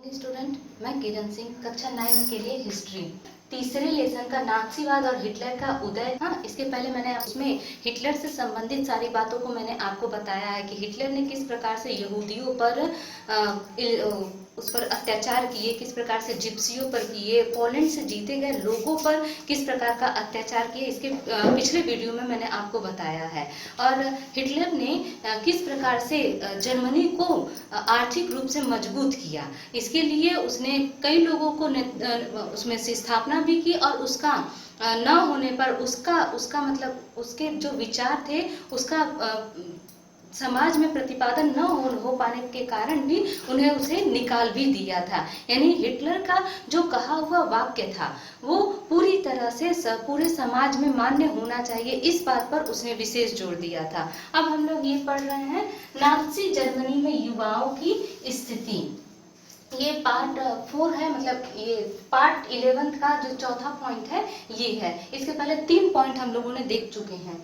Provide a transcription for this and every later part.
Student, मैं किरण सिंह, कक्षा 9 के लिए हिस्ट्री तीसरे लेसन का नाथसीवाद और हिटलर का उदय। हाँ, इसके पहले मैंने उसमें हिटलर से संबंधित सारी बातों को मैंने आपको बताया है कि हिटलर ने किस प्रकार से यहूदियों पर उस पर अत्याचार किए, किस प्रकार से जिप्सियों पर किए, पोलैंड से जीते गए लोगों पर किस प्रकार का अत्याचार किए। इसके पिछले वीडियो में मैंने आपको बताया है। और हिटलर ने किस प्रकार से जर्मनी को आर्थिक रूप से मजबूत किया, इसके लिए उसने कई लोगों को उसमें से स्थापना भी की। और उसका न होने पर उसका मतलब उसके जो विचार थे उसका समाज में प्रतिपादन न हो पाने के कारण भी उन्हें उसे निकाल भी दिया था। यानी हिटलर का जो कहा हुआ वाक्य था वो पूरी तरह से पूरे समाज में मान्य होना चाहिए, इस बात पर उसने विशेष जोर दिया था। अब हम लोग ये पढ़ रहे हैं नाज़ी जर्मनी में युवाओं की स्थिति। ये पार्ट 4 है, मतलब ये पार्ट 11 का जो चौथा पॉइंट है ये है। इसके पहले 3 पॉइंट हम लोगों ने देख चुके हैं।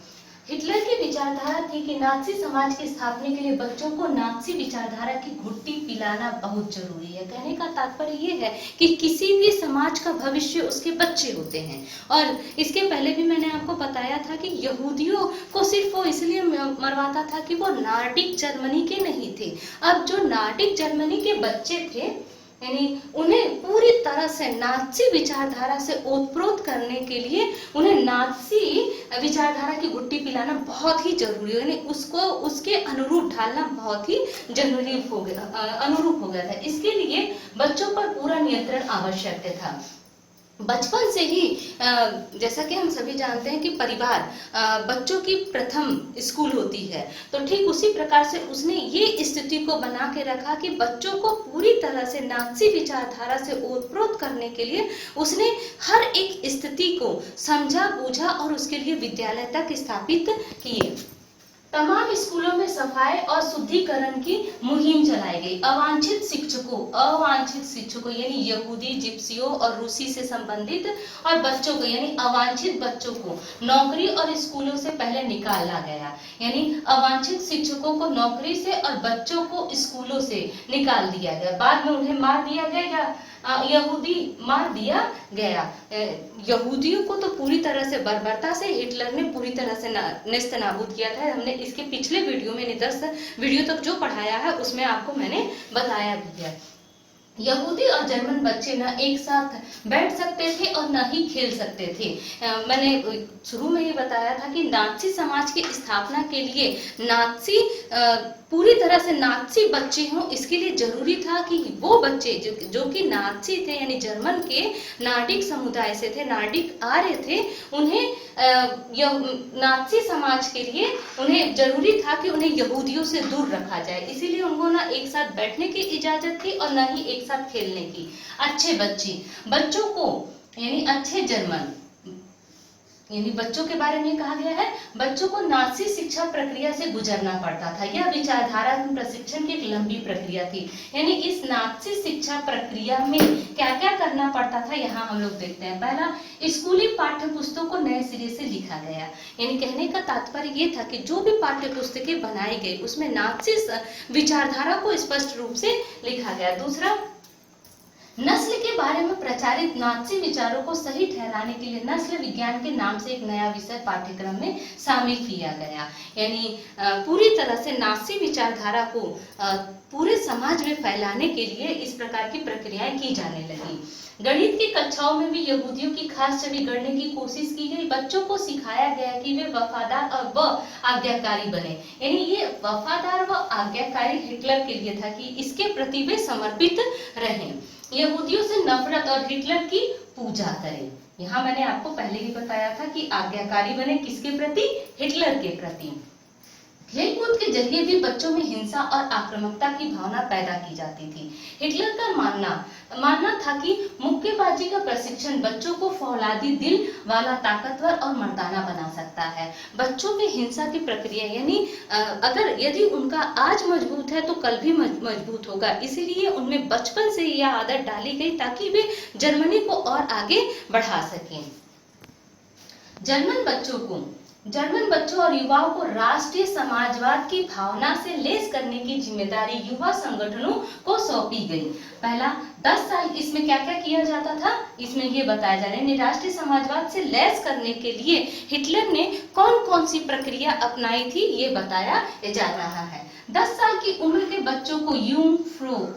हिटलर की विचारधारा थी कि नाज़ी समाज की स्थापना के लिए बच्चों को नाज़ी विचारधारा की घुट्टी पिलाना बहुत जरूरी है। कहने का तात्पर्य ये है कि किसी भी समाज का भविष्य उसके बच्चे होते हैं। और इसके पहले भी मैंने आपको बताया था कि यहूदियों को सिर्फ वो इसलिए मरवाता था कि वो नार्डिक जर्मनी के नहीं थे। अब जो नार्डिक जर्मनी के बच्चे थे यानी उन्हें पूरी तरह से नाज़ी विचारधारा से ओतप्रोत करने के लिए उन्हें नाज़ी विचारधारा की घुट्टी पिलाना बहुत ही जरूरी है। यानी उसको उसके अनुरूप ढालना बहुत ही जरूरी हो गया, अनुरूप हो गया था। इसके लिए बच्चों पर पूरा नियंत्रण आवश्यक था। बचपन से ही जैसा कि हम सभी जानते हैं कि परिवार बच्चों की प्रथम स्कूल होती है, तो ठीक उसी प्रकार से उसने ये स्थिति को बना के रखा कि बच्चों को पूरी तरह से नाज़ी विचारधारा से ओतप्रोत करने के लिए उसने हर एक स्थिति को समझा, बूझा और उसके लिए विद्यालय तक स्थापित किए। तमाम स्कूलों में सफाई और शुद्धिकरण की मुहिम चलाई गई। अवांछित शिक्षकों यानी यहूदी, जिप्सियों और रूसी से संबंधित और बच्चों को यानी अवांछित बच्चों को नौकरी और स्कूलों से पहले निकाला गया। यानी अवांछित शिक्षकों को नौकरी से और बच्चों को स्कूलों से निकाल दिया गया। बाद में उन्हें मार दिया गया या यहूदी मार दिया गया। यहूदियों को तो पूरी तरह से बर्बरता से हिटलर ने पूरी तरह से नेस्तनाबूद किया था। हमने इसके पिछले वीडियो में निदर्श वीडियो तक जो पढ़ाया है उसमें आपको मैंने बताया भी है। यहूदी और जर्मन बच्चे न एक साथ बैठ सकते थे और न ही खेल सकते थे। मैंने शुरू में ये बताया था कि नाज़ी समाज की स्थापना के लिए नाज़ी पूरी तरह से नाज़ी बच्चे हों, इसके लिए जरूरी था कि वो बच्चे जो कि नाज़ी थे यानी जर्मन के नार्डिक समुदाय से थे, नार्डिक आर्य थे, उन्हें नाज़ी समाज के लिए उन्हें जरूरी था कि उन्हें यहूदियों से दूर रखा जाए। इसीलिए उनको ना एक साथ बैठने की इजाजत थी और न ही एक साथ खेलने की। अच्छे बच्चों को यानी अच्छे जर्मन यानी बच्चों के बारे में कहा गया है, बच्चों को नाज़ी शिक्षा प्रक्रिया से गुजरना पड़ता था। यह विचारधारा प्रशिक्षण की एक लंबी प्रक्रिया थी। यानी इस नाज़ी शिक्षा प्रक्रिया में क्या क्या करना पड़ता था यहाँ हम लोग देखते हैं। पहला, स्कूली पाठ्य पुस्तकों को नए सिरे से लिखा गया। यानी कहने का तात्पर्य ये था कि जो भी पाठ्य पुस्तकें बनाई गई उसमें नाज़ी विचारधारा को स्पष्ट रूप से लिखा गया। दूसरा, नस्ल के बारे में प्रचारित नाज़ी विचारों को सही ठहराने के लिए नस्ल विज्ञान के नाम से एक नया विषय पाठ्यक्रम में शामिल किया गया। यानी पूरी तरह से नाज़ी विचारधारा को पूरे समाज में फैलाने के लिए इस प्रकार की प्रक्रियाएं की जाने लगी। गणित की कक्षाओं में भी यहूदियों की खास छवि गढ़ने की कोशिश की गई। बच्चों को सिखाया गया कि वे वफादार और व आज्ञाकारी बने। यानी ये वफादार व आज्ञाकारी हिटलर के लिए था कि इसके प्रति वे समर्पित रहें। यहूदियों से नफरत और हिटलर की पूजा करें। यहाँ मैंने आपको पहले ही बताया था कि आज्ञाकारी बने किसके प्रति? हिटलर के प्रति। खेलकूद के जरिए भी बच्चों में हिंसा और आक्रामकता की भावना पैदा की जाती थी। हिटलर का मानना था कि मुक्केबाजी का प्रशिक्षण बच्चों को फौलादी दिल वाला, ताकतवर और मर्दाना बना सकता है। बच्चों में हिंसा की प्रक्रिया यानी यदि उनका आज मजबूत है तो कल भी मजबूत होगा, इसीलिए उनमें बचपन से यह आदत डाली गई ताकि वे जर्मनी को और आगे बढ़ा सकें। जर्मन बच्चों को जर्मन बच्चों और युवाओं को राष्ट्रीय समाजवाद की भावना से लैस करने की जिम्मेदारी युवा संगठनों को सौंपी गई। पहला 10 साल इसमें क्या क्या किया जाता था, इसमें ये बताया जा रहा है राष्ट्रीय समाजवाद से लैस करने के लिए हिटलर ने कौन कौन सी प्रक्रिया अपनाई थी, ये बताया जा रहा है। 10 साल की उम्र के बच्चों को यूंगफ्रो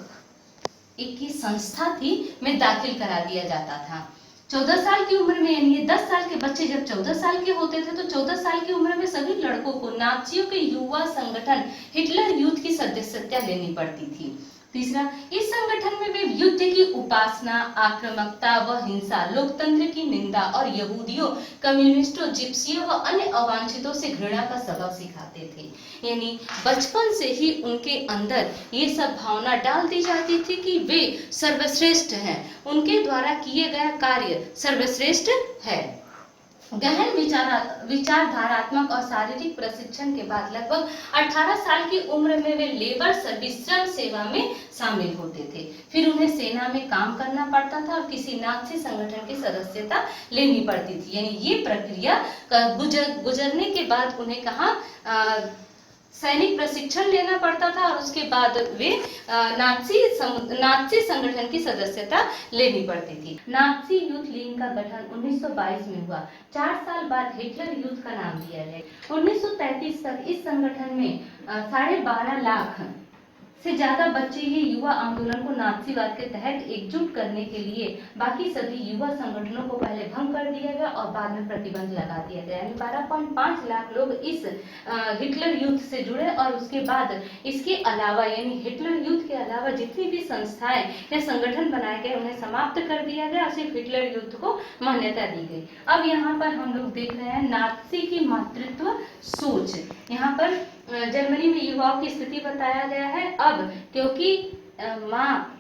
एक की संस्था थी में दाखिल करा दिया जाता था। 14 साल की उम्र में, यानी 10 साल के बच्चे जब 14 साल के होते थे तो 14 साल की उम्र में सभी लड़कों को नाजियों के युवा संगठन हिटलर यूथ की सदस्यता लेनी पड़ती थी। तीसरा, इस संगठन में वे युद्ध की उपासना, आक्रामकता व हिंसा, लोकतंत्र की निंदा और यहूदियों, कम्युनिस्टों, जिप्सियों व अन्य अवांछितों से घृणा का सबक सिखाते थे। यानी बचपन से ही उनके अंदर ये सब भावना डाल दी जाती थी कि वे सर्वश्रेष्ठ हैं, उनके द्वारा किए गया कार्य सर्वश्रेष्ठ है। गहन विचारधारात्मक और शारीरिक प्रशिक्षण के बाद लगभग 18 साल की उम्र में वे लेबर सर्विस श्रम सेवा में शामिल होते थे। फिर उन्हें सेना में काम करना पड़ता था और किसी नाज़ी संगठन की सदस्यता लेनी पड़ती थी। यानी ये प्रक्रिया गुजरने के बाद उन्हें कहाँ सैनिक प्रशिक्षण लेना पड़ता था और उसके बाद वे नाज़ी संगठन की सदस्यता लेनी पड़ती थी। नाज़ी यूथ लीग का गठन 1922 में हुआ। 4 साल बाद हिटलर यूथ का नाम दिया गया। 1933 तक इस संगठन में 12.5 लाख से ज्यादा बच्चे ये युवा आंदोलन को नाज़ीवाद के तहत एकजुट करने के लिए बाकी सभी युवा संगठनों को पहले भंग कर दिया गया और बाद में प्रतिबंध लगा दिया गया। यानी 12.5 लाख लोग इस हिटलर यूथ से जुड़े और उसके बाद इसके अलावा यानी हिटलर यूथ के अलावा जितनी भी संस्थाएं या संगठन बनाए गए उन्हें समाप्त कर दिया गया और सिर्फ हिटलर यूथ को मान्यता दी गई। अब यहाँ पर हम लोग देख रहे हैं नाज़ी की मातृत्व सोच। यहाँ पर जर्मनी में युवाओं की स्थिति बताया गया है। अब क्योंकि माँ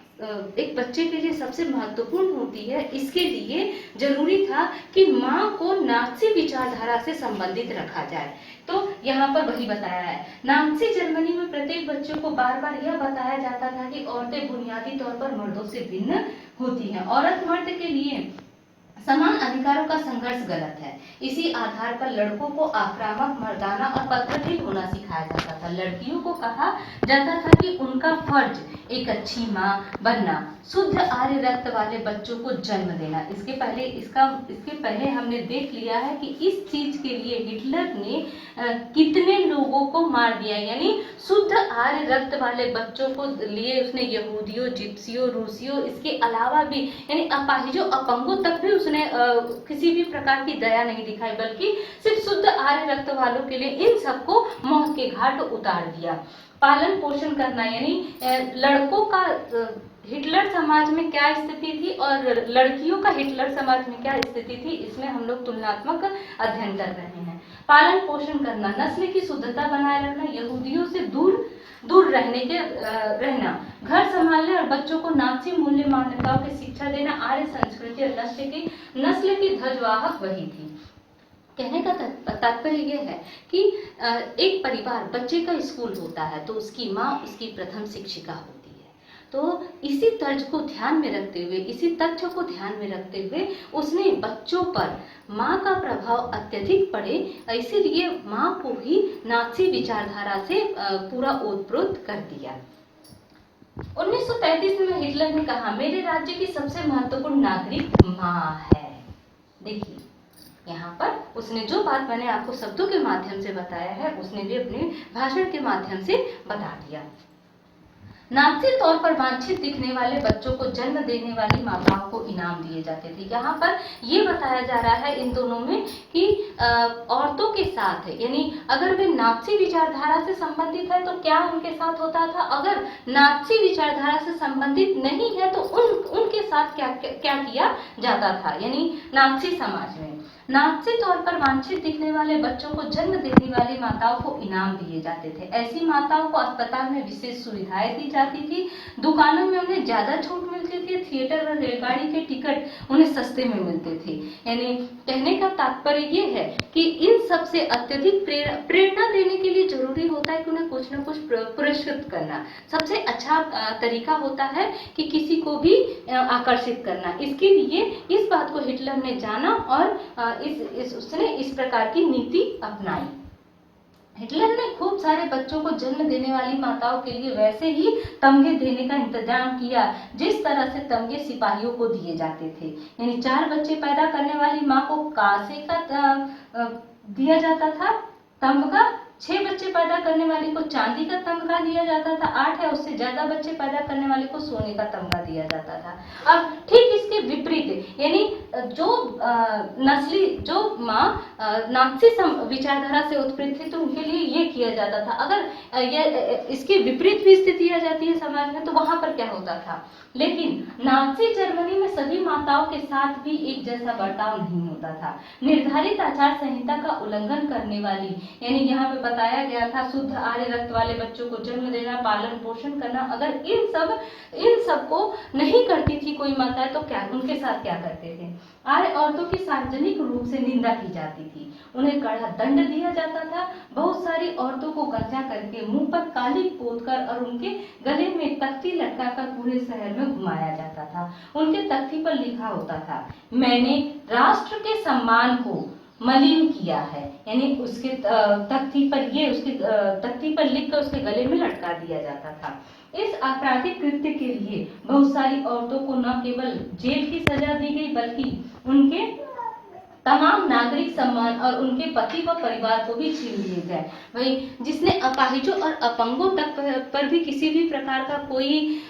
एक बच्चे के लिए सबसे महत्वपूर्ण होती है, इसके लिए जरूरी था कि माँ को नाज़ी विचारधारा से संबंधित रखा जाए। तो यहाँ पर वही बताया है। नाज़ी जर्मनी में प्रत्येक बच्चे को बार बार यह बताया जाता था कि औरतें बुनियादी तौर पर मर्दों से भिन्न होती हैं। औरत मर्द के लिए समान अधिकारों का संघर्ष गलत है। इसी आधार पर लड़कों को आक्रामक, मर्दाना और पत्रशील होना सिखाया जाता था। लड़कियों को कहा जाता था कि उनका फर्ज एक अच्छी माँ बनना, शुद्ध आर्य रक्त वाले बच्चों को जन्म देना। इसके पहले हमने देख लिया है कि इस चीज के लिए हिटलर ने कितने लोगों को मार दिया। यानी शुद्ध आर्य रक्त वाले बच्चों को लिए उसने यहूदियों, जिप्सियों, रूसियों, इसके अलावा भी यानी अपाहिजों, अपंगों तक भी उसने किसी भी प्रकार की दया नहीं दिखाई, बल्कि सिर्फ शुद्ध आर्य रक्त वालों के लिए इन सबको मौत के घाट उतार दिया। पालन पोषण करना, यानी लड़कों का हिटलर समाज में क्या स्थिति थी और लड़कियों का हिटलर समाज में क्या स्थिति थी, इसमें हम लोग तुलनात्मक अध्ययन कर रहे हैं। पालन पोषण करना, नस्ल की शुद्धता बनाए रखना, यहूदियों से दूर रहना, घर संभालने और बच्चों को नाज़ी मूल्य मान्यताओं की शिक्षा देना, आर्य संस्कृति और नस्ल की ध्वजवाहक वही थी। कहने का तात्पर्य यह है कि एक परिवार, बच्चे का स्कूल होता है तो उसकी माँ उसकी प्रथम शिक्षिका होती है। तो इसी तर्ज को ध्यान में रखते हुए, इसी तथ्य को ध्यान में रखते हुए उसने बच्चों पर माँ का प्रभाव अत्यधिक पड़े, इसीलिए माँ को ही नाज़ी विचारधारा से पूरा ओतप्रोत कर दिया। 1933 में हिटलर ने कहा, मेरे राज्य की सबसे महत्वपूर्ण नागरिक माँ है। देखिए यहाँ पर उसने जो बात मैंने आपको शब्दों के माध्यम से बताया है उसने भी अपने भाषण के माध्यम से बता दिया। नाज़ी तौर पर वांछित दिखने वाले बच्चों को जन्म देने वाली माताओं को इनाम दिए जाते थे। यहाँ पर ये बताया जा रहा है इन दोनों में कि औरतों के साथ, यानी अगर वे नाज़ी विचारधारा से संबंधित है तो क्या उनके साथ होता था, अगर नाज़ी विचारधारा से संबंधित नहीं है तो उनके साथ क्या किया जाता था। यानी नाज़ी समाज में नाज़ी तौर पर वांछित दिखने वाले बच्चों को जन्म देने वाली माताओं को इनाम दिए जाते थे। ऐसी माताओं को अस्पताल में विशेष सुविधाएं दी जाती थी, दुकानों में उन्हें ज्यादा छूट मिलती थी, थिएटर और रेलगाड़ी के टिकट उन्हें सस्ते में मिलते थे। यानी कहने का तात्पर्य ये है कि इन सब से अत्यधिक प्रेरणा देने के लिए जरूरी होता है कि उन्हें कुछ न कुछ पुरस्कृत करना। सबसे अच्छा तरीका होता है कि किसी को भी आकर्षित करना। इसके लिए इस बात को हिटलर ने जाना और उसने इस प्रकार की नीति अपनाई। हिटलर ने खूब सारे बच्चों को जन्म देने वाली माताओं के लिए वैसे ही तमगे देने का इंतजाम किया जिस तरह से तमगे सिपाहियों को दिए जाते थे। यानी 4 बच्चे पैदा करने वाली माँ को कांसे का दिया जाता था तमगा, 6 बच्चे पैदा करने वाली को चांदी का तमगा दिया जाता था, 8 या उससे ज्यादा बच्चे पैदा करने वाले को सोने का तमगा दिया जाता था। अब ठीक इसके विपरीत यानी जो माँ नात्सी विचारधारा से उत्पन्न थी तो उनके लिए ये किया जाता था। अगर इसके विपरीत भी स्थिति आ जाती है समाज में तो वहां पर क्या होता था। लेकिन नाज़ी जर्मनी में सभी माताओं के साथ भी एक जैसा बर्ताव नहीं होता था। निर्धारित आचार संहिता का उल्लंघन करने वाली, यानी यहाँ पे बताया गया था शुद्ध आर्य रक्त वाले बच्चों को जन्म देना, पालन पोषण करना, अगर इन सब को नहीं करती थी कोई माताएं तो क्या उनके साथ क्या करते थे। आर्य औरतों की सार्वजनिक रूप से निंदा की जाती थी, उन्हें कड़ा दंड दिया जाता था। बहुत सारी औरतों को गंजा करके मुंह पर काली पोतकर और उनके गले में तख्ती लटकाकर पूरे शहर में घुमाया जाता था। उनके तख्ती पर लिखा होता था, मैंने राष्ट्र के सम्मान को मलिन किया है, यानी उसके तख्ती पर लिखकर उसके गले में लटका दिया जाता था। इस आपराधिक कृत्य के लिए बहुत सारी औरतों को न केवल जेल की सजा दी गई बल्कि उनके तमाम नागरिक सम्मान और उनके पति व परिवार को भी छीन लिए गए। वही जिसने अपाहिजों और अपंगों तक पर भी किसी भी प्रकार का कोई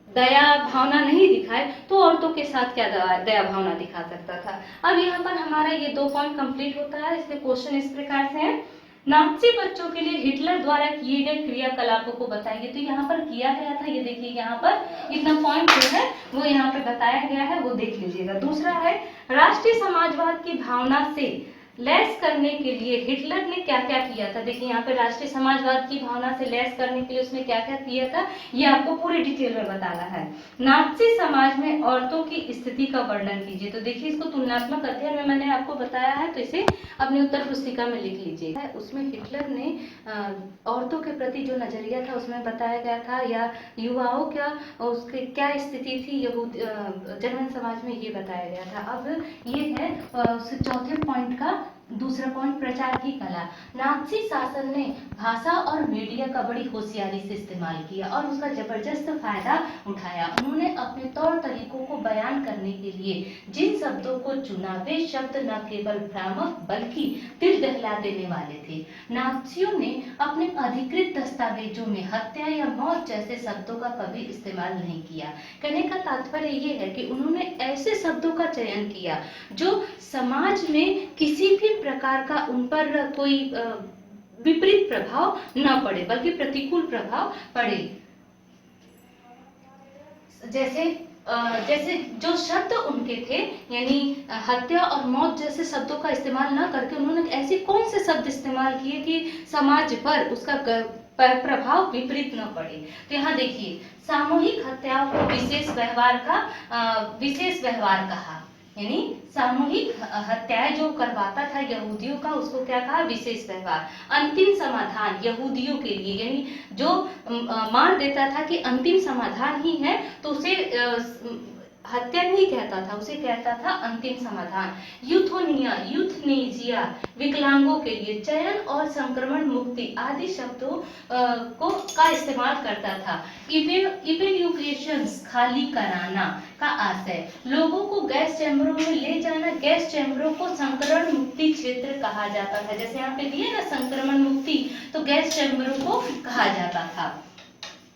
दया भावना नहीं दिखाए तो औरतों के साथ क्या दया भावना दिखा सकता था। अब यहाँ पर हमारा ये 2 पॉइंट कंप्लीट होता है। इसके क्वेश्चन इस प्रकार से हैं, नाज़ी बच्चों के लिए हिटलर द्वारा किए गए क्रियाकलापों को बताइए। तो यहाँ पर किया गया था, ये देखिए यहाँ पर इतना पॉइंट जो है वो यहाँ पे बताया गया है, वो देख लीजिएगा। दूसरा है, राष्ट्रीय समाजवाद की भावना से लैस करने के लिए हिटलर ने क्या क्या किया था। देखिए यहाँ पे राष्ट्रीय समाजवाद की भावना से लैस करने के लिए उसने क्या क्या किया था ये आपको पूरी डिटेल में बताना है। नाज़ी समाज में औरतों की स्थिति का वर्णन कीजिए। तो देखिए इसको तुलनात्मक अध्ययन में मैंने आपको बताया है, तो इसे अपने उत्तर पुस्तिका में लिख लीजिए। उसमें हिटलर ने औरतों के प्रति जो नजरिया था उसमें बताया गया था, या युवाओं क्या उसकी क्या स्थिति थी जर्मन समाज में, ये बताया गया था। अब ये है चौथे पॉइंट का दूसरा पॉइंट, प्रचार की कला। नाज़ी शासन ने भाषा और मीडिया का बड़ी होशियारी से इस्तेमाल किया और उसका जबरदस्त फायदा उठाया। उन्होंने अपने तौर तरीकों को बयान करने के लिए जिन शब्दों को चुना वे शब्द न केवल भ्रामक बल्कि दिल दहला देने वाले थे। नाज़ियों ने अपने अधिकृत दस्तावेजों में हत्या या मौत जैसे शब्दों का कभी इस्तेमाल नहीं किया। कहने का तात्पर्य ये है कि उन्होंने ऐसे शब्दों का चयन किया जो समाज में किसी भी प्रकार का उन पर कोई विपरीत प्रभाव न पड़े बल्कि प्रतिकूल प्रभाव पड़े। जैसे जो शब्द उनके थे, यानी हत्या और मौत जैसे शब्दों का इस्तेमाल न करके उन्होंने ऐसे कौन से शब्द इस्तेमाल किए कि समाज पर उसका प्रभाव विपरीत न पड़े। तो यहाँ देखिए, सामूहिक हत्याओं को विशेष व्यवहार कहा, यानी सामूहिक हत्याएं जो करवाता था यहूदियों का उसको क्या कहा, विशेष व्यवहार। अंतिम समाधान यहूदियों के लिए, यानी जो मान देता था कि अंतिम समाधान ही है तो उसे हत्या नहीं कहता था, उसे कहता था अंतिम समाधान। यूथनेजिया विकलांगों के लिए, चयन और संक्रमण मुक्ति आदि शब्दों का इस्तेमाल करता था। इवेल्यूकेशंस खाली कराना का आशय, लोगों को गैस चैम्बरों में ले जाना। गैस चैम्बरों को संक्रमण मुक्ति क्षेत्र कहा जाता था। जैसे यहाँ पे दिए ना संक्रमण मुक्ति, तो गैस चैम्बरों को कहा जाता था।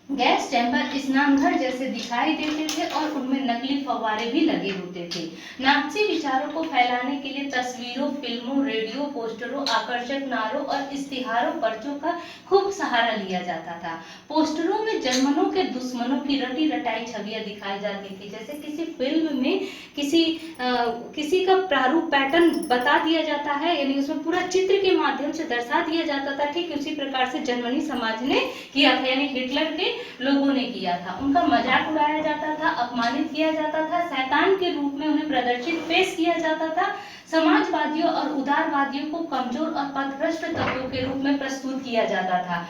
गैस चैम्बर स्नानघर जैसे दिखाई देते थे और उनमें नकली फव्वारे भी लगे होते थे। नाज़ी विचारों को फैलाने के लिए तस्वीरों, फिल्मों, रेडियो, पोस्टरों, आकर्षक नारों और इश्तिहारों, पर्चों का खूब सहारा लिया जाता था। पोस्टरों में जर्मनों के दुश्मनों की रटी रटाई छवियां दिखाई जाती थी। जैसे किसी फिल्म में किसी का प्रारूप पैटर्न बता दिया जाता है, यानी उसमें पूरा चित्र के माध्यम से दर्शा दिया जाता था। ठीक उसी प्रकार से जर्मनी समाज ने किया था, यानी हिटलर के लोगों ने किया था। उनका मजाक उड़ाया जाता था, अपमानित किया जाता था, शैतान के रूप में उन्हें प्रदर्शित पेश किया जाता था। समाजवादियों और उदारवादियों को कमजोर और पथभ्रष्ट तत्वों के रूप में प्रस्तुत किया जाता था।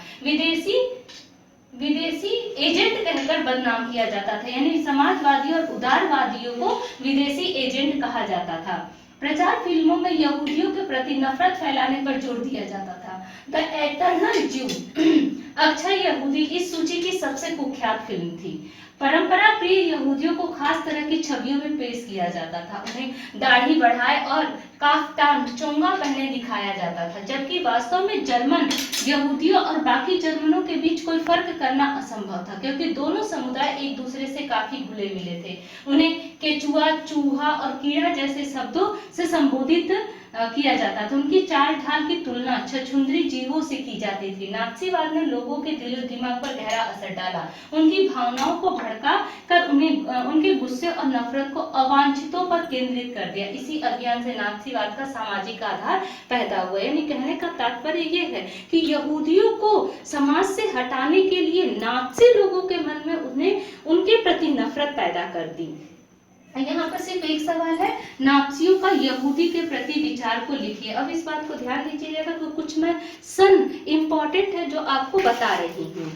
विदेशी एजेंट कहकर बदनाम किया जाता था, यानी समाजवादी और उदारवादियों को विदेशी एजेंट कहा जाता था। प्रचार फिल्मों में यहूदियों के प्रति नफरत फैलाने पर जोर दिया जाता था। द एटर्नल ज्यू अक्षय यहूदी इस सूची की सबसे कुख्यात फिल्म थी। परंपरा प्रिय यहूदियों को खास तरह की छवियों में पेश किया जाता था। उन्हें दाढ़ी बढ़ाए और काफ्तान चोंगा पहने दिखाया जाता था, जबकि वास्तव में जर्मन यहूदियों और बाकी जर्मनों के बीच कोई फर्क करना असंभव था, क्योंकि दोनों समुदाय एक दूसरे से काफी घुले मिले थे। उन्हें केचुआ, चूहा और कीड़ा जैसे शब्दों से संबोधित किया जाता था। उनकी चाल ढाल की तुलना छछूंदरी जीवों से की जाती थी। नात्सीवाद ने लोगों के दिलो दिमाग पर गहरा असर डाला, उनकी भावनाओं को भड़का कर उन्हें उनके गुस्से और नफरत को अवांछितों पर केंद्रित कर दिया। इसी अभियान से नात्सीवाद का सामाजिक आधार पैदा हुआ। यानी कहने का तात्पर्य ये है कि यहूदियों को समाज से हटाने के लिए नात्सी लोगों के मन में उन्हें उनके प्रति नफरत पैदा कर दी। यहाँ पर सिर्फ एक सवाल है, नात्सियों का यहूदी के प्रति विचार को लिखिए। अब इस बात को ध्यान दीजिएगा कि कुछ मैं सन इम्पोर्टेंट है जो आपको बता रही हूँ,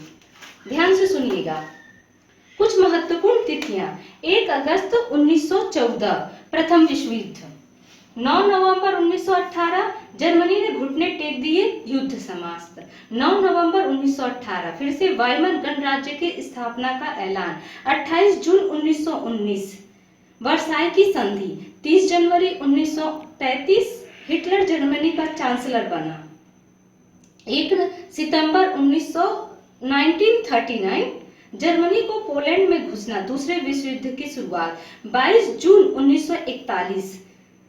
ध्यान से सुनिएगा। कुछ महत्वपूर्ण तिथियां: 1 अगस्त 1914 प्रथम विश्व युद्ध, 9 नवंबर 1918 जर्मनी ने घुटने टेक दिए, युद्ध समाप्त। 9 नवंबर 1918 फिर से वाइमर गणराज्य की स्थापना का ऐलान। 28 जून 1919 वर्साई की संधि। 30 जनवरी 1933 हिटलर जर्मनी का चांसलर बना। 1 सितंबर 1939 जर्मनी को पोलैंड में घुसना, दूसरे विश्व युद्ध की शुरुआत। 22 जून 1941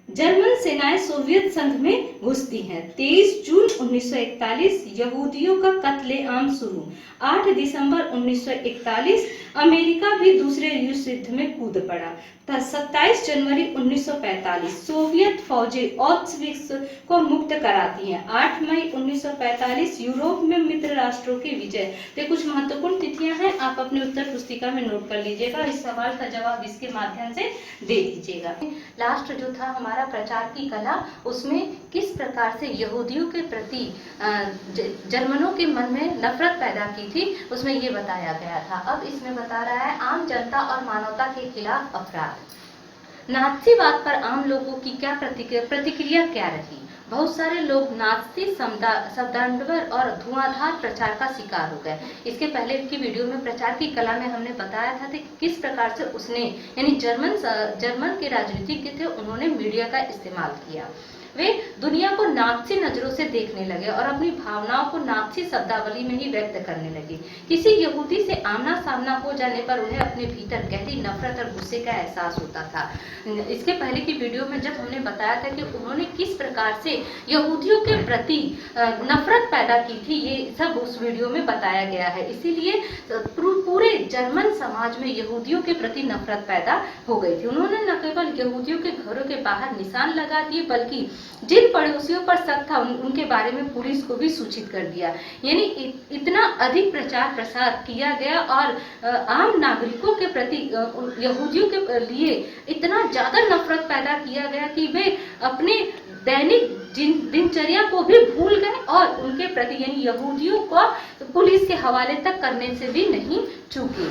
जर्मन सेनाएं सोवियत संघ में घुसती हैं। 23 जून 1941 यहूदियों का कत्लेआम शुरू। 8 दिसंबर 1941 अमेरिका भी दूसरे विश्व युद्ध में कूद पड़ा। 27 जनवरी 1945 सोवियत फौजें ऑस्विट्ज को मुक्त कराती हैं। 8 मई 1945 यूरोप में मित्र राष्ट्रों की विजय। तो कुछ महत्वपूर्ण तिथियां हैं, आप अपने उत्तर पुस्तिका में नोट कर लीजिएगा। इस सवाल का जवाब इसके माध्यम से दे दीजिएगा। लास्ट जो था हमारा प्रचार की कला, उसमें किस प्रकार से यहूदियों के प्रति जर्मनों के मन में नफरत पैदा की थी, उसमें ये बताया गया था। अब इसमें बता रहा है आम जनता और मानवता के खिलाफ अपराध। नात्सीवाद पर आम लोगों की क्या प्रतिक्रिया क्या रही? बहुत सारे लोग नात्सी शब्दांडवर और धुआंधार प्रचार का शिकार हो गए। इसके पहले की वीडियो में प्रचार की कला में हमने बताया था कि किस प्रकार से उसने, यानी जर्मन के राजनीतिज्ञ थे, उन्होंने मीडिया का इस्तेमाल किया। वे दुनिया को नात्सी नजरों से देखने लगे और अपनी भावनाओं को नात्सी शब्दावली में ही व्यक्त करने लगे। किसी यहूदी से आमना सामना हो जाने पर उन्हें अपने भीतर गहरी नफरत और गुस्से का एहसास होता था। इसके पहले की वीडियो में जब हमने बताया था कि उन्होंने किस प्रकार से यहूदियों के प्रति नफरत पैदा की थी, ये सब उस वीडियो में बताया गया है। इसीलिए पूरे जर्मन समाज में यहूदियों के प्रति नफरत पैदा हो गई थी। उन्होंने न केवल यहूदियों के घरों के बाहर निशान लगा दिए, बल्कि जिन पड़ोसियों पर शक था उनके बारे में पुलिस को भी सूचित कर दिया। यानी इतना अधिक प्रचार प्रसार किया गया और आम नागरिकों के प्रति यहूदियों के लिए इतना ज्यादा नफरत पैदा किया गया कि वे अपने दैनिक दिनचर्या को भी भूल गए और उनके प्रति, यानी यहूदियों को पुलिस के हवाले तक करने से भी नहीं चूके।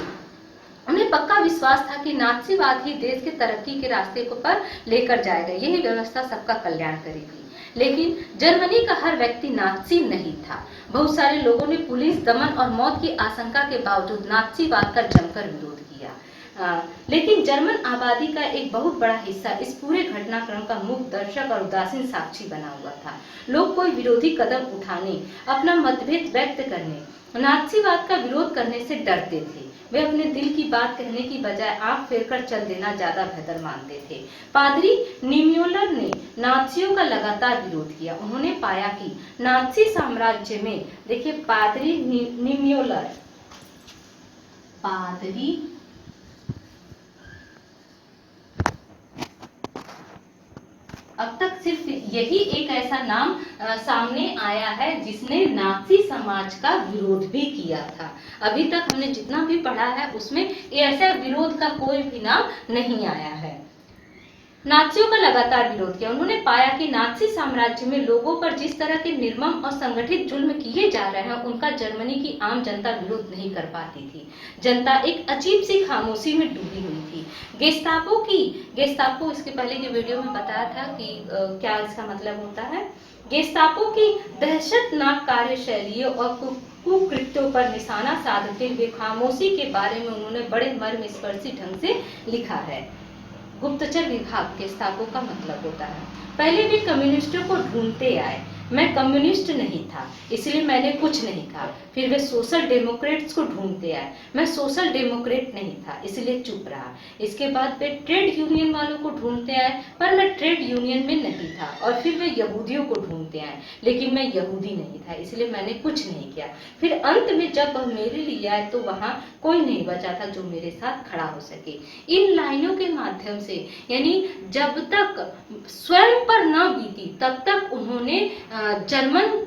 उन्हें पक्का विश्वास था कि नात्सीवाद ही देश के तरक्की के रास्ते को पर लेकर जाएगा, यही व्यवस्था सबका कल्याण करेगी। लेकिन जर्मनी का हर व्यक्ति नात्सी नहीं था। बहुत सारे लोगों ने पुलिस दमन और मौत की आशंका के बावजूद नात्सीवाद का जमकर विरोध किया। लेकिन जर्मन आबादी का एक बहुत बड़ा हिस्सा इस पूरे घटनाक्रम का मूक दर्शक और उदासीन साक्षी बना हुआ था। लोग कोई विरोधी कदम उठाने, अपना मतभेद व्यक्त करने, नात्सीवाद का विरोध करने से डरते थे। वे अपने दिल की बात कहने की बजाय आंख फेरकर चल देना ज्यादा बेहतर मानते थे। पादरी निम्योलर ने नात्सियों का लगातार विरोध किया। उन्होंने पाया कि नात्सी साम्राज्य में, देखिए पादरी निम्योलर, पादरी अब तक सिर्फ यही एक ऐसा नाम सामने आया है जिसने नात्सी समाज का विरोध भी किया था। अभी तक हमने जितना भी पढ़ा है उसमें ऐसा विरोध का कोई भी नाम नहीं आया है। नात्सियों का लगातार विरोध किया। उन्होंने पाया कि नात्सी साम्राज्य में लोगों पर जिस तरह के निर्मम और संगठित जुल्म किए जा रहे हैं, उनका जर्मनी की आम जनता विरोध नहीं कर पाती थी। जनता एक अजीब सी खामोशी में डूबी हुई थी। गेस्तापो इसके पहले की वीडियो में बताया था कि क्या इसका मतलब होता है। गेस्तापो की दहशतनाक कार्यशैलियों और कुकृत्यों पर निशाना साधते हुए खामोशी के बारे में उन्होंने बड़े मर्मस्पर्शी ढंग से लिखा है। गुप्तचर विभाग गेस्तापो का मतलब होता है। पहले वे कम्युनिस्टों को ढूंढते आए। मैं कम्युनिस्ट नहीं था, इसलिए मैंने कुछ नहीं कहा। फिर वे सोशल डेमोक्रेट्स को ढूंढते आए। मैं सोशल डेमोक्रेट नहीं था, इसलिए चुप रहा। इसके बाद वे ट्रेड यूनियन वालों को ढूंढते आए, पर मैं ट्रेड यूनियन में नहीं था। और फिर वे यहूदियों को ढूंढते आए, लेकिन मैं यहूदी नहीं था, इसलिए मैंने कुछ नहीं किया। फिर अंत में जब वह मेरे लिए आए तो वहां कोई नहीं बचा था जो मेरे साथ खड़ा हो सके। इन लाइनों के माध्यम से, यानी जब तक स्वयं पर न बीती तब तक उन्होंने जर्मन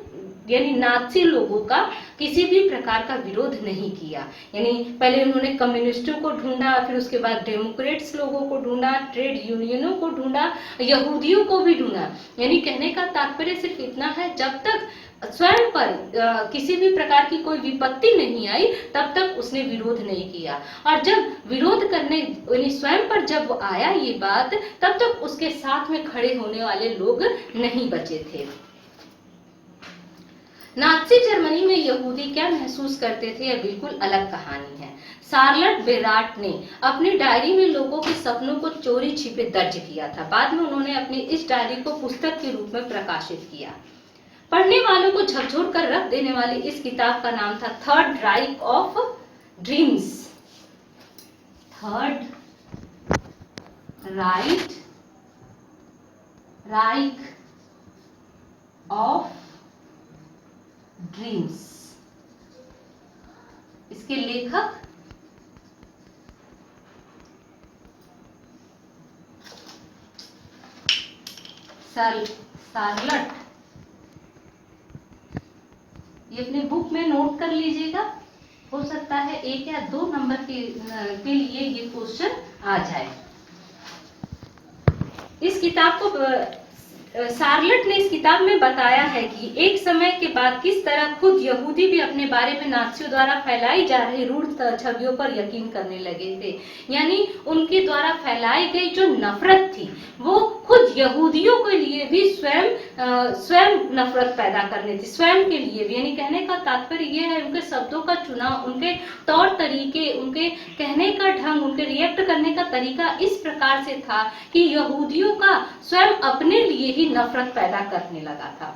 यानी नाज़ी लोगों का किसी भी प्रकार का विरोध नहीं किया। यानी पहले उन्होंने कम्युनिस्टों को ढूंढा, फिर उसके बाद डेमोक्रेट्स लोगों को ढूंढा, ट्रेड यूनियनों को ढूंढा, यहूदियों को भी ढूंढा। यानी कहने का तात्पर्य सिर्फ इतना है, जब तक स्वयं पर किसी भी प्रकार की कोई विपत्ति नहीं आई तब तक उसने विरोध नहीं किया। और जब विरोध करने यानी स्वयं पर जब आया ये बात, तब तक उसके साथ में खड़े होने वाले लोग नहीं बचे थे। नाज़ी जर्मनी में यहूदी क्या महसूस करते थे, यह बिल्कुल अलग कहानी है। शार्लट बेराट ने अपनी डायरी में लोगों के सपनों को चोरी छिपे दर्ज किया था। बाद में उन्होंने अपनी इस डायरी को पुस्तक के रूप में प्रकाशित किया। पढ़ने वालों को झकझोर कर रख देने वाली इस किताब का नाम था Third Reich of Dreams. Third Reich of Dreams. इसके लेखक शार्लट, ये अपने बुक में नोट कर लीजिएगा। हो सकता है 1 या 2 नंबर के लिए ये क्वेश्चन आ जाए। इस किताब को शार्लट ने इस किताब में बताया है कि एक समय के बाद किस तरह खुद यहूदी भी अपने बारे में नाज़ियों द्वारा फैलाई जा रही रूढ़ छवियों पर यकीन करने लगे थे। यानी उनके द्वारा फैलाई गई जो नफरत थी वो खुद यहूदियों के लिए भी स्वयं नफरत पैदा करनी थी, स्वयं के लिए भी। यानी कहने का तात्पर्य ये है, उनके शब्दों का चुनाव, उनके तौर तरीके, उनके कहने का ढंग, उनके रिएक्ट करने का तरीका इस प्रकार से था कि यहूदियों का स्वयं अपने लिए ही नफरत पैदा करने लगा था।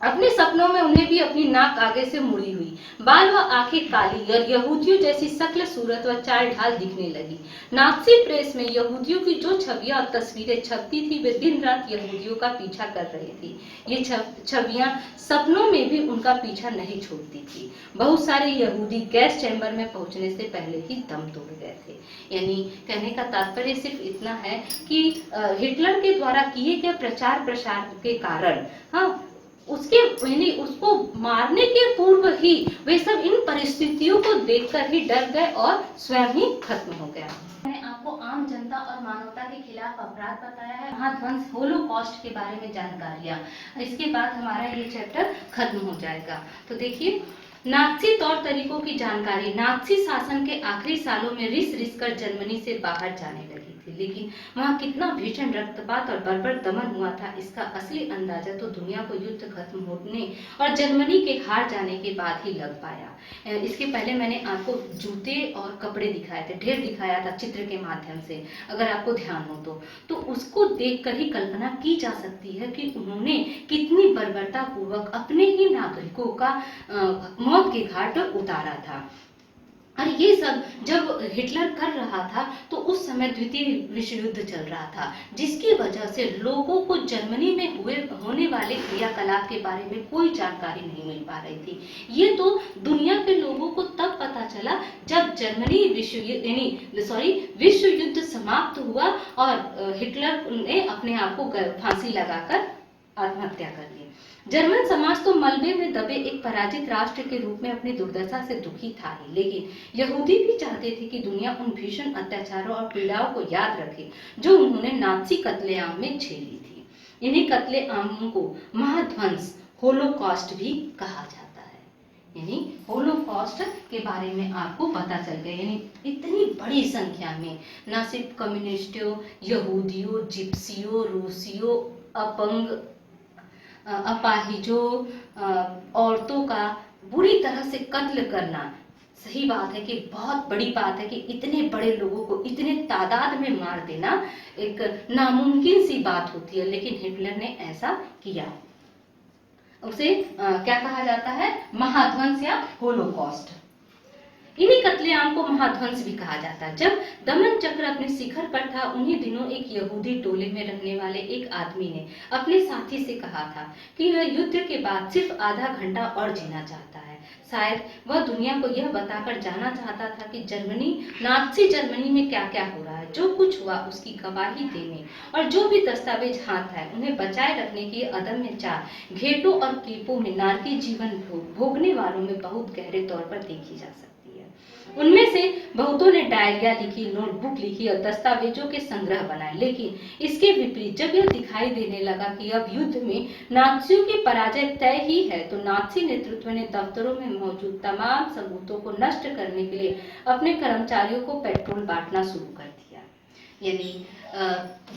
अपने सपनों में उन्हें भी अपनी नाक आगे से मुड़ी हुई, बाल व आंखें काली और यहूदियों जैसी शक्ल सूरत व चाल ढाल दिखने लगी। नाज़ी प्रेस में यहूदियों की जो छवियां और तस्वीरें छपती थी वे दिन रात यहूदियों का पीछा कर रही थी। ये छवियां सपनों में भी उनका पीछा नहीं छोड़ती थी। बहुत सारे यहूदी गैस चैम्बर में पहुंचने से पहले ही दम तोड़ गए थे। यानी कहने का तात्पर्य सिर्फ इतना है कि हिटलर के द्वारा किए गए प्रचार प्रसार के कारण उसको मारने के पूर्व ही वे सब इन परिस्थितियों को देखकर ही डर गए और स्वयं ही खत्म हो गया। मैंने आपको आम जनता और मानवता के खिलाफ अपराध बताया है, महाध्वंस होलोकॉस्ट के बारे में जानकारियां। इसके बाद हमारा ये चैप्टर खत्म हो जाएगा। तो देखिए, नाज़ी तौर तरीकों की जानकारी। नाज़ी शासन के आखिरी सालों में रिस कर जर्मनी से बाहर जाने लगी थी, लेकिन वहां कितना भीषण रक्तपात और बर्बर दमन हुआ था इसका असली अंदाजा तो दुनिया को युद्ध खत्म होने और जर्मनी के हार जाने के बाद ही लग पाया। इसके पहले मैंने आपको जूते और कपड़े दिखाए थे, ढेर दिखाया था चित्र के माध्यम से, अगर आपको ध्यान हो तो उसको देखकर ही कल्पना की जा सकती है कि उन्होंने कितनी बर्बरता पूर्वक अपने ही नागरिकों का मौत के घाट उतारा था। और ये सब जब हिटलर कर रहा था तो उस समय द्वितीय विश्व युद्ध चल रहा था, जिसकी वजह से लोगों को जर्मनी में होने वाले क्रियाकलाप के बारे में कोई जानकारी नहीं मिल पा रही थी। ये तो दुनिया के लोगों को तब पता चला जब जर्मनी विश्व युद्ध समाप्त हुआ और हिटलर ने अपने आप को फांसी लगाकर आत्महत्या कर ली। जर्मन समाज तो मलबे में दबे एक पराजित राष्ट्र के रूप में अपनी दुर्दशा से दुखी था ही, लेकिन यहूदी भी चाहते थे कि दुनिया उन भीषण अत्याचारों और पीड़ाओं को याद रखे जो उन्होंने नाज़ी कत्लेआम में झेली थी। इन्हीं कत्लेआमों को महाध्वंस होलोकॉस्ट भी कहा जाता है। यानी होलोकॉस्ट के बारे में आपको पता चल गया, यानी इतनी बड़ी संख्या में न सिर्फ कम्युनिस्टों, यहूदियों, जिप्सियों, रूसियों, अपंग, अपाहिजों, औरतों का बुरी तरह से कत्ल करना। सही बात है कि बहुत बड़ी बात है कि इतने बड़े लोगों को इतने तादाद में मार देना एक नामुमकिन सी बात होती है, लेकिन हिटलर ने ऐसा किया। उसे क्या कहा जाता है? महाध्वंस या होलोकॉस्ट। इन्हीं कत्लेआम को महाध्वंस भी कहा जाता है। जब दमन चक्र अपने शिखर पर था, उन्हीं दिनों एक यहूदी टोले में रहने वाले एक आदमी ने अपने साथी से कहा था कि वह युद्ध के बाद सिर्फ आधा घंटा और जीना चाहता है। शायद वह दुनिया को यह बताकर जाना चाहता था कि नाज़ी जर्मनी में क्या क्या हो रहा है। जो कुछ हुआ उसकी गवाही देने और जो भी दस्तावेज हाथ आए उन्हें बचाए रखने की अदम्य चाह घेटों और कीपों में नारकी जीवन भोगने वालों में बहुत गहरे तौर पर देखी जा सकती है। उनमें से बहुतों ने डायरिया लिखी, नोटबुक लिखी और दस्तावेजों के संग्रह बनाए, लेकिन इसके विपरीत जब यह दिखाई देने लगा कि अब युद्ध में नाज़ियों की पराजय तय ही है, तो नाज़ी नेतृत्व ने दफ्तरों में मौजूद तमाम सबूतों को नष्ट करने के लिए अपने कर्मचारियों को पेट्रोल बांटना शुरू कर दिया। यानी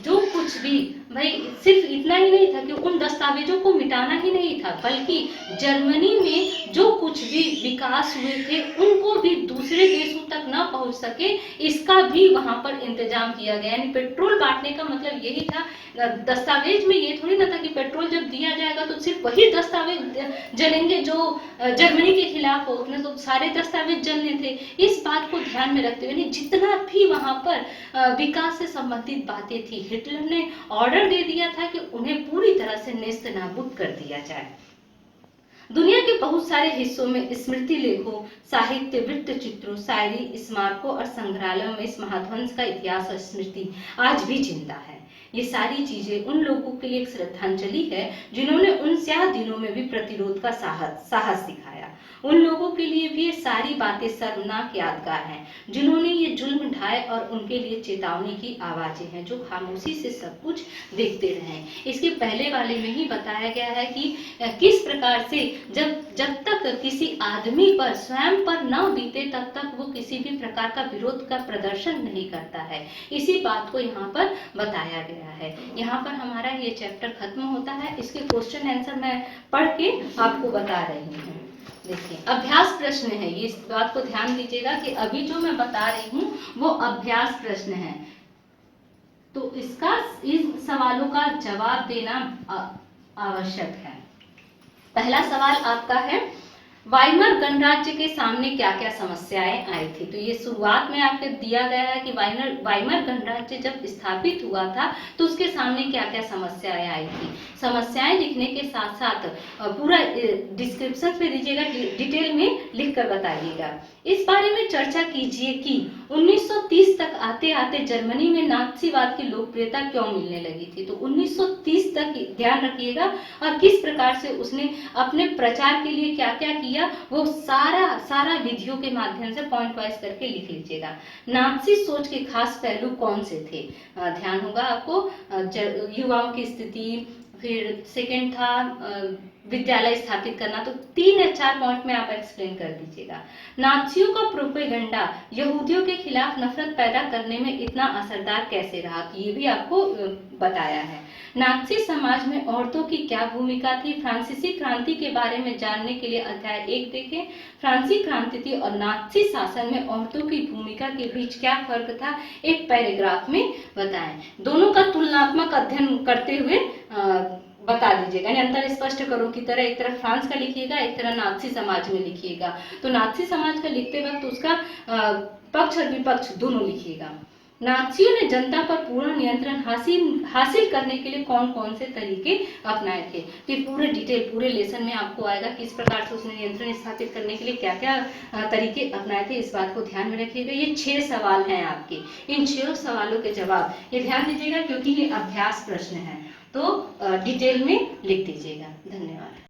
जो कुछ भी, भाई सिर्फ इतना ही नहीं था कि उन दस्तावेजों को मिटाना ही नहीं था, बल्कि जर्मनी में जो कुछ भी विकास हुए थे उनको भी दूसरे देशों तक न पहुंच सके, इसका भी वहां पर इंतजाम किया गया। यानी पेट्रोल बांटने का मतलब यही था। दस्तावेज में ये थोड़ी ना था कि पेट्रोल जब दिया जाएगा तो सिर्फ वही दस्तावेज जलेंगे जो जर्मनी के खिलाफ हो, उसमें तो सारे दस्तावेज जलने थे। इस बात को ध्यान में रखते हुए जितना भी वहां पर विकास से संबंधित बातें थी, हिटलर ने ऑर्डर दे दिया था कि उन्हें पूरी तरह से नेस्त नाबूद कर दिया जाए। दुनिया के बहुत सारे हिस्सों में स्मृति लेखों, साहित्य, वृत्त चित्रों, शायरी, स्मारकों और संग्रहालयों में इस महाध्वंस का इतिहास और स्मृति आज भी जिंदा है। ये सारी चीजें उन लोगों के लिए एक श्रद्धांजलि है जिन्होंने उन स्याह दिनों में भी प्रतिरोध का साहस दिखाया। उन लोगों के लिए भी ये सारी बातें शर्मनाक यादगार हैं जिन्होंने ये जुल्म ढाए, और उनके लिए चेतावनी की आवाजें हैं जो खामोशी से सब कुछ देखते रहे। इसके पहले वाले में ही बताया गया है कि किस प्रकार से जब तक किसी आदमी पर स्वयं पर न बीते तब तक वो किसी भी प्रकार का विरोध का प्रदर्शन नहीं करता है। इसी बात को यहाँ पर बताया गया है। यहाँ पर हमारा ये चैप्टर खत्म होता है। इसके क्वेश्चन आंसर मैं पढ़ के आपको बता रही हूँ। देखिए, अभ्यास प्रश्न है, ये इस बात को ध्यान दीजिएगा कि अभी जो मैं बता रही हूँ वो अभ्यास प्रश्न है, तो इन सवालों का जवाब देना आवश्यक है। पहला सवाल आपका है, वाइमर गणराज्य के सामने क्या क्या समस्याएं आई थी। तो ये शुरुआत में आपको दिया गया है कि वाइमर गणराज्य जब स्थापित हुआ था तो उसके सामने क्या क्या समस्याएं आई थी। समस्याएं लिखने के साथ साथ पूरा डिस्क्रिप्शन पे दीजिएगा, डिटेल में लिख कर बताइएगा। इस बारे में चर्चा कीजिए कि 1930 तक आते आते जर्मनी में नाज़ीवाद की लोकप्रियता क्यों मिलने लगी थी। तो 1930 तक ध्यान रखिएगा, और किस प्रकार से उसने अपने प्रचार के लिए क्या क्या किया, वो सारा विधियों के माध्यम से पॉइंट वाइज करके लिख लीजिएगा। नाज़ी सोच के खास पहलू कौन से थे, ध्यान होगा आपको। युवाओं की स्थिति, फिर सेकंड था विद्यालय स्थापित करना। तो 3 या 4 पॉइंट में आप एक्सप्लेन कर दीजिएगा। नाज़ियों का प्रोपेगेंडा यहूदियों के खिलाफ नफरत पैदा करने में इतना असरदार कैसे रहा, ये भी आपको बताया है। नाज़ी समाज में औरतों की क्या भूमिका थी। फ्रांसीसी क्रांति के बारे में जानने के लिए अध्याय 1 देखें। फ्रांसीसी क्रांति थी और नाज़ी शासन में औरतों की भूमिका के बीच क्या फर्क था, एक पैराग्राफ में बताएं। दोनों का तुलनात्मक अध्ययन करते हुए बता दीजिएगा, यानी अंतर स्पष्ट करो की तरह एक तरफ फ्रांस का लिखिएगा, एक तरह नाज़ी समाज में लिखिएगा। तो नाज़ी समाज का लिखते वक्त उसका पक्ष और विपक्ष दोनों लिखिएगा। नाज़ियों ने जनता पर पूरा नियंत्रण हासिल करने के लिए कौन कौन से तरीके अपनाए थे। कि पूरे डिटेल पूरे लेसन में आपको आएगा किस प्रकार से उसने नियंत्रण स्थापित करने के लिए क्या क्या तरीके अपनाए थे, इस बात को ध्यान में रखिएगा। ये 6 सवाल हैं आपके, इन 6 सवालों के जवाब ये ध्यान दीजिएगा क्योंकि ये अभ्यास प्रश्न है, तो डिटेल में लिख दीजिएगा। धन्यवाद।